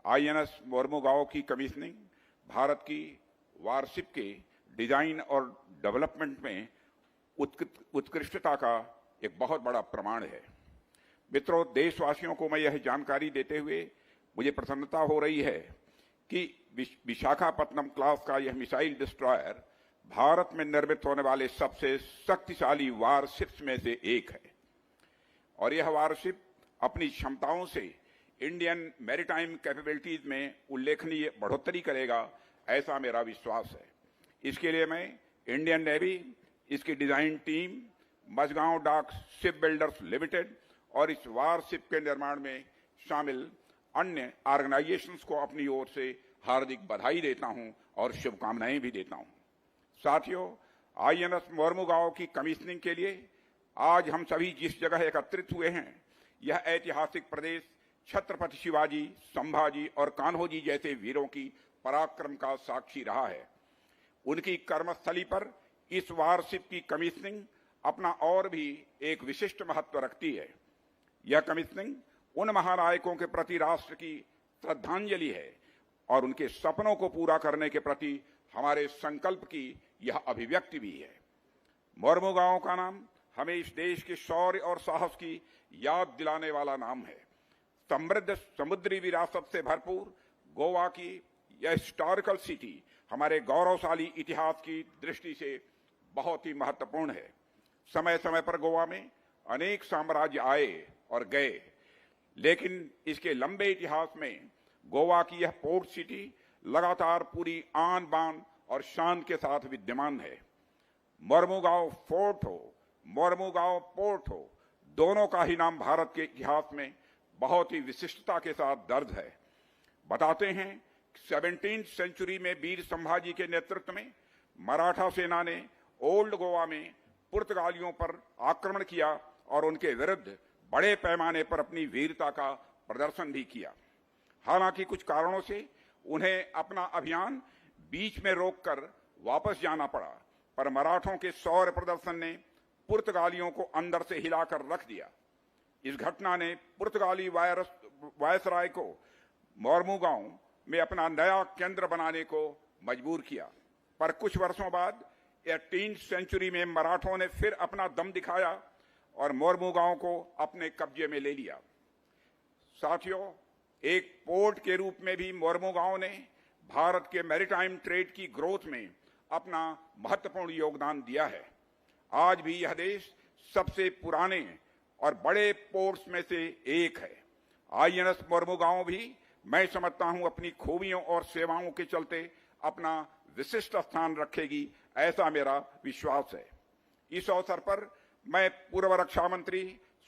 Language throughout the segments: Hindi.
आईएनएस मोरमुगाओ की कमीशनिंग भारत की वारशिप के डिजाइन और डेवलपमेंट में उत्कृष्टता का एक बहुत बड़ा प्रमाण है। मित्रों, देशवासियों को मैं यह जानकारी देते हुए मुझे प्रसन्नता हो रही है कि विशाखापत्तनम क्लास का यह मिसाइल डिस्ट्रॉयर भारत में निर्मित होने वाले सबसे शक्तिशाली वारशिप्स में से एक है और यह वारशिप अपनी क्षमताओं से इंडियन मैरीटाइम कैपेबिलिटीज में उल्लेखनीय बढ़ोतरी करेगा, ऐसा मेरा विश्वास है। इसके लिए मैं इंडियन नेवी, इसकी डिजाइन टीम, मझगांव डाक शिप बिल्डर्स लिमिटेड और इस वारशिप के निर्माण में शामिल अन्य ऑर्गेनाइजेशंस को अपनी ओर से हार्दिक बधाई देता हूं और शुभकामनाएं भी देता हूं। साथियों, आईएनएस मोरमुगाओ की कमीशनिंग के लिए आज हम सभी जिस जगह एकत्रित हुए हैं, यह ऐतिहासिक प्रदेश छत्रपति शिवाजी, संभाजी और कान्होजी जैसे वीरों की पराक्रम का साक्षी रहा है। उनकी कर्मस्थली पर इस वारशिप की कमीशनिंग अपना और भी एक विशिष्ट महत्व रखती है। यह कमीशनिंग उन महानायकों के प्रति राष्ट्र की श्रद्धांजलि है और उनके सपनों को पूरा करने के प्रति हमारे संकल्प की यह अभिव्यक्ति भी है। मोरमुगाओ का नाम हमें इस देश के शौर्य और साहस की याद दिलाने वाला नाम है। समृद्ध समुद्री विरासत से भरपूर गोवा की यह हिस्टोरिकल सिटी हमारे गौरवशाली इतिहास की दृष्टि से बहुत ही महत्वपूर्ण है। समय समय पर गोवा में अनेक साम्राज्य आए और गए, लेकिन इसके लंबे इतिहास में गोवा की यह पोर्ट सिटी लगातार पूरी आन बान और शान के साथ विद्यमान है। मोरमुगाओ फोर्ट हो, मोरमुगाओ पोर्ट हो, दोनों का ही नाम भारत के इतिहास में बहुत ही विशिष्टता के साथ दर्ज है। बताते हैं 17वीं सेंचुरी में वीर संभाजी के नेतृत्व में मराठा सेना ने ओल्ड गोवा में पुर्तगालियों पर आक्रमण किया और उनके विरुद्ध बड़े पैमाने पर अपनी वीरता का प्रदर्शन भी किया। हालांकि कुछ कारणों से उन्हें अपना अभियान बीच में रोककर वापस जाना पड़ा, पर मराठों के शौर्य प्रदर्शन ने पुर्तगालियों को अंदर से हिलाकर रख दिया। इस घटना ने पुर्तगाली वायसराय को मोरमुगाओ में अपना नया केंद्र बनाने को मजबूर किया, पर कुछ वर्षों बाद 18वीं सेंचुरी में मराठों ने फिर अपना दम दिखाया और मोरमुगाओ को अपने कब्जे में ले लिया। साथियों, एक पोर्ट के रूप में भी मोरमुगाओ ने भारत के मैरीटाइम ट्रेड की ग्रोथ में अपना महत्वपूर्ण योगदान दिया है। आज भी यह देश सबसे पुराने और बड़े पोर्ट्स में से एक है। आईएनएस मोरमुगाओ भी मैं समझता हूं अपनी खूबियों और सेवाओं के चलते अपना विशिष्ट स्थान रखेगी, ऐसा मेरा विश्वास है। इस अवसर पर मैं पूर्व रक्षा मंत्री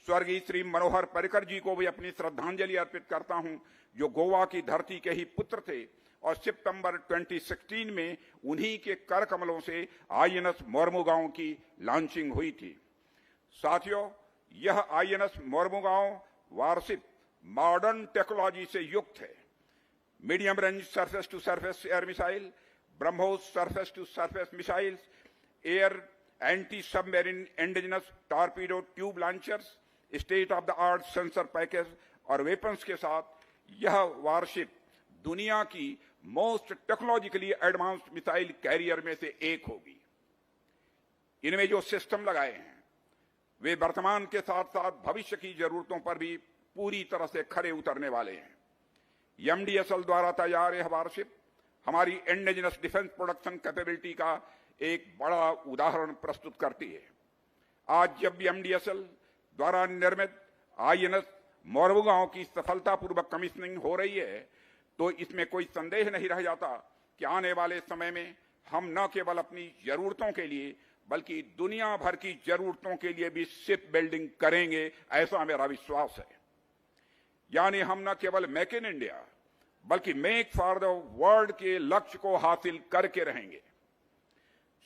स्वर्गीय श्री मनोहर पर्रिकर जी को भी अपनी श्रद्धांजलि अर्पित करता हूं, जो गोवा की धरती के ही पुत्र थे और सितंबर 2016 में उन्हीं के कर कमलों से आईएनएस मोरमुगाओ की लॉन्चिंग हुई थी। साथियों, यह INS Mormugao warship modern technology से युक्त है। Medium range surface to surface air missile, BrahMos surface to surface missiles, air anti submarine indigenous torpedo tube launchers, state of the art sensor package और वेपन्स के साथ यह वारशिप दुनिया की most technologically advanced missile carrier में से एक होगी। इनमें जो सिस्टम लगाए हैं वे वर्तमान के साथ साथ भविष्य की जरूरतों पर भी पूरी तरह से खरे उतरने वाले हैं। एमडीएसएल द्वारा तैयार यह वारशिप हमारी इंडिजिनस डिफेंस प्रोडक्शन कैपेबिलिटी का एक बड़ा उदाहरण प्रस्तुत करती है। आज जब भी एमडीएसएल द्वारा निर्मित आईएनएस मोरमुगाओ की सफलतापूर्वक कमीशनिंग हो रही है, तो इसमें कोई संदेह नहीं रह जाता कि आने वाले समय में हम न केवल अपनी जरूरतों के लिए बल्कि दुनिया भर की जरूरतों के लिए भी शिप बिल्डिंग करेंगे, ऐसा मेरा विश्वास है। यानी हम न केवल मेक इन इंडिया बल्कि मेक फॉर द वर्ल्ड के लक्ष्य को हासिल करके रहेंगे।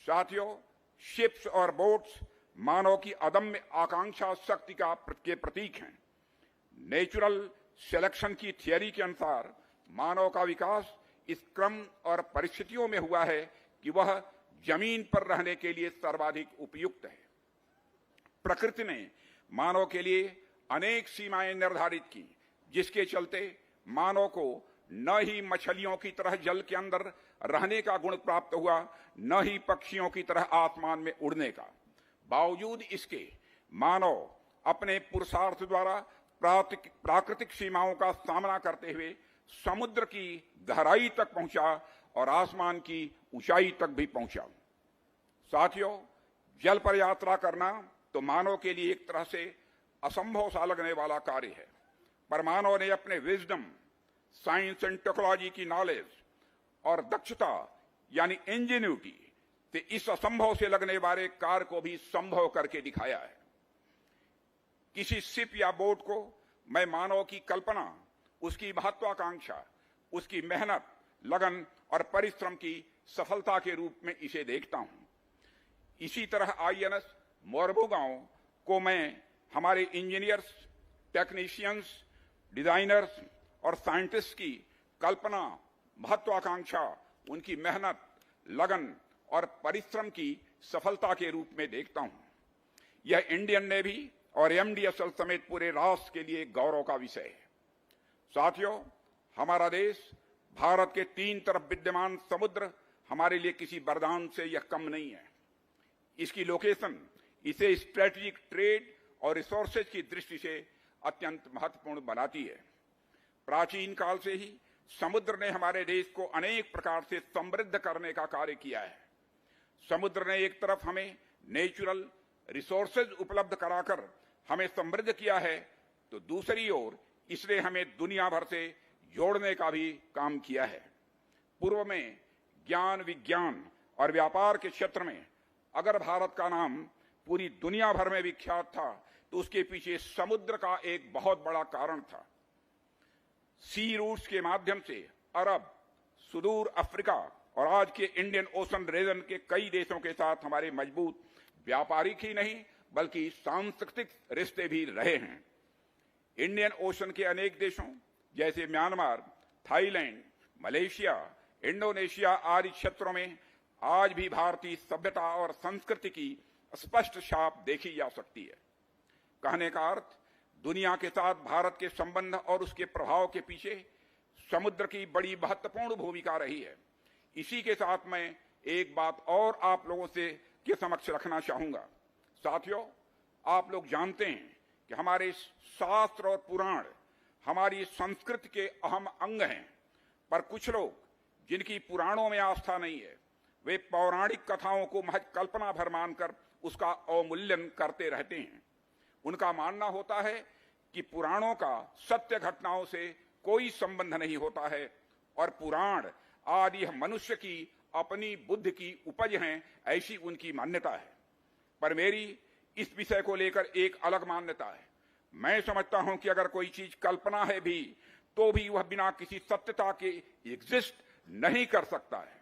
साथियों, शिप्स और बोट्स मानव की अदम्य आकांक्षा शक्ति के प्रतीक हैं। नेचुरल सिलेक्शन की थियरी के अनुसार मानव का विकास इस क्रम और परिस्थितियों में हुआ है कि वह जमीन पर रहने के लिए सर्वाधिक उपयुक्त है। प्रकृति ने मानव के लिए अनेक सीमाएं निर्धारित की, जिसके चलते मानव को न ही मछलियों की तरह जल के अंदर रहने का गुण प्राप्त हुआ, न ही पक्षियों की तरह आसमान में उड़ने का। बावजूद इसके मानव अपने पुरुषार्थ द्वारा प्राकृतिक सीमाओं का सामना करते हुए समुद्र की गहराई तक पहुंचा और आसमान की ऊंचाई तक भी पहुंचा। साथियों, जल पर यात्रा करना तो मानव के लिए एक तरह से असंभव सा लगने वाला कार्य है, पर मानव ने अपने विजडम, साइंस एंड टेक्नोलॉजी की नॉलेज और दक्षता यानी इंजेन्यूटी से इस असंभव से लगने वाले कार्य को भी संभव करके दिखाया है। किसी शिप या बोट को मैं मानव की कल्पना, उसकी महत्वाकांक्षा, उसकी मेहनत, लगन और परिश्रम की सफलता के रूप में इसे देखता हूं। इसी तरह INS मोरमुगांव को मैं हमारे इंजीनियर्स, टेक्नीशियंस, डिजाइनर्स और साइंटिस्ट की कल्पना, महत्वाकांक्षा, उनकी मेहनत, लगन और परिश्रम की सफलता के रूप में देखता हूं। यह इंडियन नेवी और MDSL समेत पूरे राष्ट्र के लिए गौरव का विषय है। साथियों, हमारा देश, भारत के 3 तरफ विद्यमान समुद्र हमारे लिए किसी वरदान से यह कम नहीं है। इसकी लोकेशन इसे स्ट्रेटेजिक ट्रेड और रिसोर्सेज की दृष्टि से अत्यंत महत्वपूर्ण बनाती है। प्राचीन काल से ही समुद्र ने हमारे देश को अनेक प्रकार से समृद्ध करने का कार्य किया है। समुद्र ने एक तरफ हमें नेचुरल रिसोर्सेज उपलब्ध कराकर हमें समृद्ध किया है, तो दूसरी ओर इसने हमें दुनिया भर से जोड़ने का भी काम किया है। पूर्व में ज्ञान, विज्ञान और व्यापार के क्षेत्र में अगर भारत का नाम पूरी दुनिया भर में विख्यात था, तो उसके पीछे समुद्र का एक बहुत बड़ा कारण था। सी रूट्स के माध्यम से अरब, सुदूर अफ्रीका और आज के इंडियन ओशन रीजन के कई देशों के साथ हमारे मजबूत व्यापारिक ही नहीं बल्कि सांस्कृतिक रिश्ते भी रहे हैं। इंडियन ओशन के अनेक देशों जैसे म्यांमार, थाईलैंड, मलेशिया, इंडोनेशिया आदि क्षेत्रों में आज भी भारतीय सभ्यता और संस्कृति की स्पष्ट छाप देखी जा सकती है। कहने का अर्थ, दुनिया के साथ भारत के संबंध और उसके प्रभाव के पीछे समुद्र की बड़ी महत्वपूर्ण भूमिका रही है। इसी के साथ मैं एक बात और आप लोगों से के समक्ष रखना चाहूंगा। साथियों, आप लोग जानते हैं कि हमारे शास्त्र और पुराण हमारी संस्कृति के अहम अंग हैं, पर कुछ लोग जिनकी पुराणों में आस्था नहीं है, वे पौराणिक कथाओं को महज कल्पना भर मानकर उसका अवमूल्यन करते रहते हैं। उनका मानना होता है कि पुराणों का सत्य घटनाओं से कोई संबंध नहीं होता है और पुराण आदि मनुष्य की अपनी बुद्धि की उपज हैं, ऐसी उनकी मान्यता है। पर मेरी इस विषय को लेकर एक अलग मान्यता है। मैं समझता हूं कि अगर कोई चीज कल्पना है भी, तो भी वह बिना किसी सत्यता के एग्जिस्ट नहीं कर सकता है।